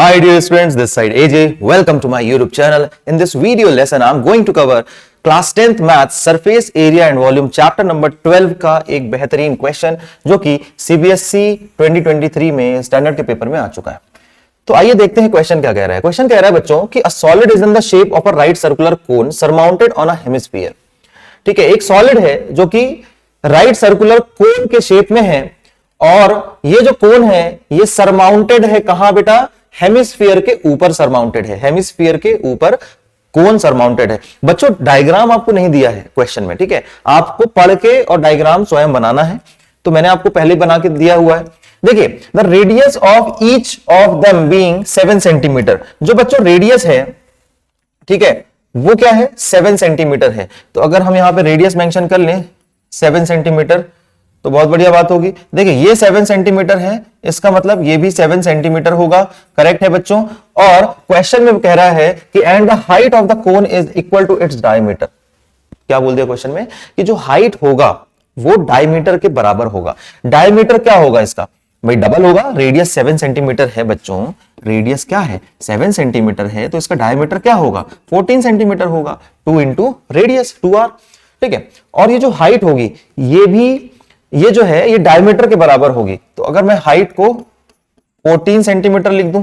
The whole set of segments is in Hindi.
My dear students, this side AJ. Welcome to my YouTube channel. In this video lesson, I'm going to cover class 10th math surface area and volume chapter number 12 का एक बेहतरीन क्वेश्चन जो कि सीबीएसई 2023 में स्टैंडर्ड के पेपर में आ चुका है। तो आइए देखते हैं क्वेश्चन क्या कह रहा है। क्वेश्चन कह रहा है बच्चों कि a solid is in the shape of a right circular cone surmounted on a hemisphere. ठीक है, एक सॉलिड है जो कि राइट सर्कुलर कोन के शेप में है और ये जो कोन है ये सरमाउंटेड है कहां बेटा? हेमिस्फीयर के ऊपर सरमाउंटेड है। हेमिस्फीयर के ऊपर कोन सरमाउंटेड है। बच्चों डायग्राम आपको नहीं दिया है क्वेश्चन में, ठीक है, आपको पढ़ के और डायग्राम स्वयं बनाना है। तो मैंने आपको पहले बना के दिया हुआ है। देखिए, the radius of each of them being 7 centimetre. जो बच्चों रेडियस है, ठीक है, वो क्या है? 7 सेंटीमीटर है। तो अगर हम यहां पे रेडियस मेंशन कर लें 7 सेंटीमीटर तो बहुत बढ़िया बात होगी। देखिए ये 7 सेंटीमीटर है, इसका मतलब ये भी 7 सेंटीमीटर होगा। करेक्ट है बच्चों। और क्वेश्चन में कह रहा है कि and the height of the cone is equal to its diameter. क्या बोल दिया क्वेश्चन में? कि जो हाइट होगा वो डायमीटर के बराबर होगा। डायमीटर क्या होगा इसका? भाई डबल होगा। रेडियस 7 सेंटीमीटर है बच्चों, रेडियस क्या है? 7 सेंटीमीटर है, तो इसका डायमीटर क्या होगा? 14 सेंटीमीटर होगा। 2 इंटू रेडियस 2r। ठीक है, और ये जो हाइट होगी ये भी, ये जो है ये डायमीटर के बराबर होगी। तो अगर मैं हाइट को 14 सेंटीमीटर लिख दूं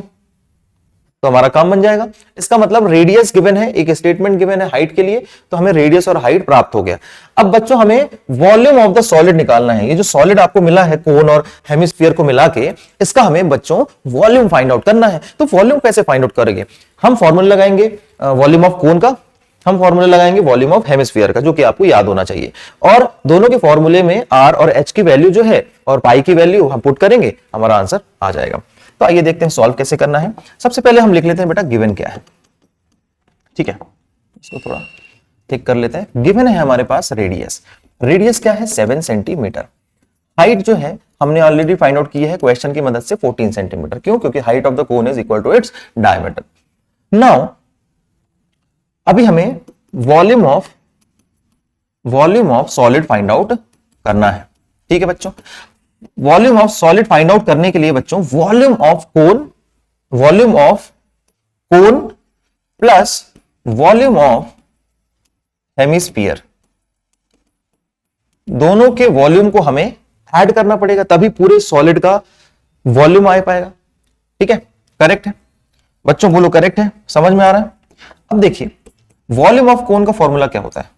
तो हमारा काम बन जाएगा। इसका मतलब रेडियस गिवन है, एक स्टेटमेंट गिवन है हाइट के लिए, तो हमें रेडियस और हाइट प्राप्त हो गया। अब बच्चों हमें वॉल्यूम ऑफ द सॉलिड निकालना है। ये जो सॉलिड आपको मिला है कोन और हेमिस्फीयर को मिला के, इसका हमें बच्चों वॉल्यूम फाइंड आउट करना है। तो वॉल्यूम कैसे फाइंड आउट करेंगे? हम फॉर्मूला लगाएंगे वॉल्यूम ऑफ कोन का, हम फॉर्मूला लगाएंगे वॉल्यूम ऑफ हेमिस्फीयर का, जो कि आपको याद होना चाहिए। और दोनों के फॉर्मूले में आर और एच की वैल्यू जो है और पाई की वैल्यू हम पुट करेंगे, हमारा आंसर आ जाएगा। तो आइए देखते हैं सॉल्व कैसे करना है। सबसे पहले हम लिख लेते हैं बेटा गिवन क्या है। ठीक है, इसको थोड़ा ठीक कर लेते हैं। गिवन है हमारे पास रेडियस। रेडियस क्या है? 7 सेंटीमीटर। हाइट जो है हमने ऑलरेडी फाइंड आउट की है क्वेश्चन की मदद से 14 सेंटीमीटर। क्यों? क्योंकि height of the cone is equal to its diameter. Now अभी हमें volume of solid find out करना है। ठीक है बच्चों, volume of solid find out करने के लिए बच्चों volume of cone plus volume of hemisphere, दोनों के वॉल्यूम को हमें ऐड करना पड़ेगा, तभी पूरे सॉलिड का वॉल्यूम आ पाएगा। ठीक है, करेक्ट है बच्चों? बोलो करेक्ट है? समझ में आ रहा है? अब देखिए वॉल्यूम ऑफ कोन का फॉर्मूला क्या होता है?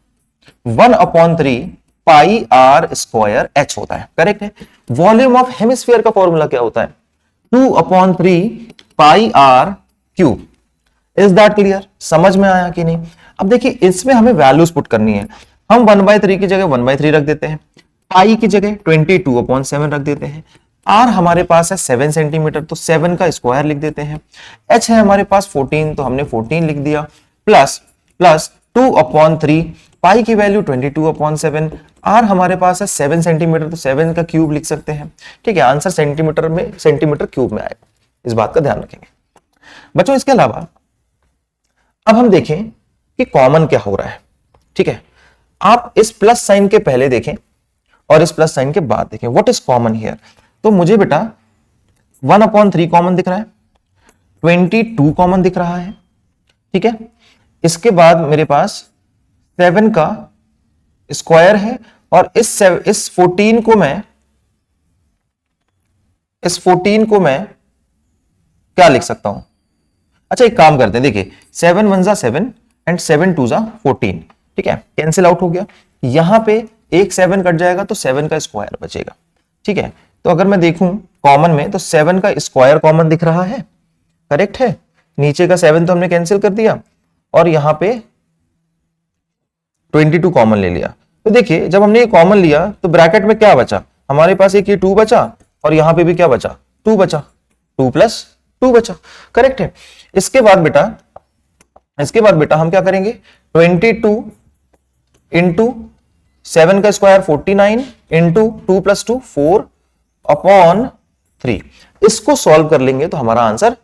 1/3 पाई आर स्क्वायर एच होता है। करेक्ट है। वॉल्यूम ऑफ हेमिस्फीयर का फॉर्मूला क्या होता है? 2/3 pi r cube. Is that clear? समझ में आया कि नहीं? अब देखिए इसमें हमें वैल्यूज पुट करनी है। हम 1/3 की जगह 1/3 रख देते हैं, पाई की जगह 22/7 रख देते हैं। आर हमारे पास है 7 सेंटीमीटर, तो 7 का स्क्वायर लिख देते हैं। एच है हमारे पास 14, तो हमने 14 लिख दिया, प्लस 2/3 पाई की वैल्यू 22/7। आर हमारे पास है 7 सेंटीमीटर, तो 7 का क्यूब लिख सकते हैं। ठीक है, आंसर सेंटीमीटर क्यूब में आएगा। इस बात का ध्यान रखेंगे बच्चों। इसके अलावा अब हम देखें कि कॉमन क्या हो रहा है। ठीक है, आप इस प्लस साइन के पहले देखें और इस प्लस साइन के बाद देखें। What is common here? तो मुझे बेटा 1/3 कॉमन दिख रहा है, 22 कॉमन दिख रहा है। ठीक है, इसके बाद मेरे पास 7 का स्क्वायर है और इस 14 को मैं क्या लिख सकता हूं? अच्छा एक काम करते हैं, देखिए 7 1 जा 7 एंड 7 2 जा 14। ठीक है, कैंसिल आउट हो गया। यहां पे एक 7 कट जाएगा तो 7 का स्क्वायर बचेगा। ठीक है, तो अगर मैं देखूं कॉमन में तो 7 का स्क्वायर कॉमन दिख रहा है। करेक्ट है, नीचे का 7 तो हमने कैंसिल कर दिया और यहां पे 22 कॉमन ले लिया। तो देखिए जब हमने ये कॉमन लिया तो ब्रैकेट में क्या बचा? हमारे पास एक ये 2 बचा और यहां पे भी क्या बचा? 2 बचा। 2 + 2 बचा। करेक्ट है। इसके बाद बेटा हम क्या करेंगे? 22 इंटू 7 का स्क्वायर 49 इंटू 2 + 2 4/3। इसको सॉल्व कर लेंगे तो हमारा आंसर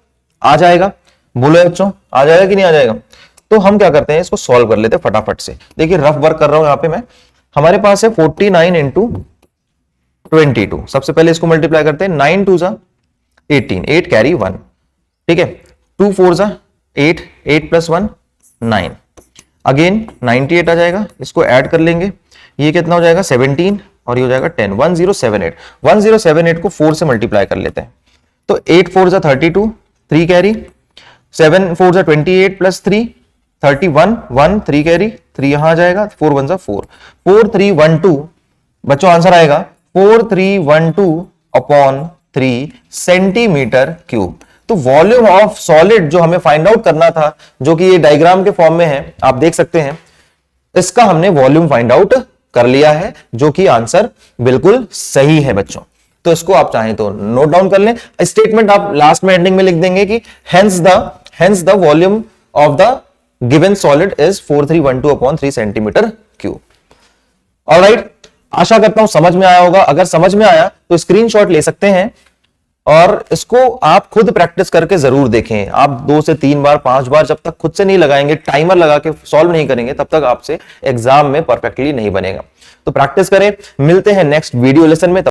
आ जाएगा। बोलो बच्चों, आ जाएगा कि नहीं आ जाएगा? तो हम क्या करते हैं, इसको सॉल्व कर लेते हैं फटाफट से। देखिए रफ वर्क कर रहा हूं यहां पे मैं। हमारे पास है 49 इंटू 22। सबसे पहले इसको मल्टीप्लाई करते हैं, 9 2 जा 18, 8 कैरी 1, ठीक है, 2 4 जा 8, 8 + 1 9, अगेन 98 आ जाएगा, इसको ऐड कर लेंगे, ये कितना हो जाएगा 17 और ये हो जाएगा 10, 1078। 1078 को 4 से मल्टीप्लाई कर लेते हैं, तो 8 4 जा 32, 3 कैरी, 7 4 जा 28 + 3 31, 1 3 कैरी, 3 यहां आ जाएगा, 4 1 जा 4, 4312 बच्चों आंसर आएगा 4312/3 सेंटीमीटर क्यूब। तो वॉल्यूम ऑफ सॉलिड जो हमें फाइंड आउट करना था, जो कि ये डायग्राम के फॉर्म में है, आप देख सकते हैं, इसका हमने वॉल्यूम फाइंड आउट कर लिया है, जो कि आंसर बिल्कुल सही है बच्चों। तो इसको आप चाहें तो नोट डाउन कर लें, स्टेटमेंट आप लास्ट में एंडिंग में लिख देंगे कि hence the volume of the given solid is 4312/3 centimetre cube. Alright, आशा करता हूं समझ में आया होगा। अगर समझ में आया तो स्क्रीनशॉट ले सकते हैं और इसको आप खुद प्रैक्टिस करके जरूर देखें। आप 2 से 3 बार 5 बार जब तक खुद से नहीं लगाएंगे, टाइमर लगा के सॉल्व नहीं करेंगे, तब तक आपसे एग्जाम में परफेक्टली नहीं बनेगा। तो प्रैक्टिस करें, मिलते हैं नेक्स्ट वीडियो लेसन में।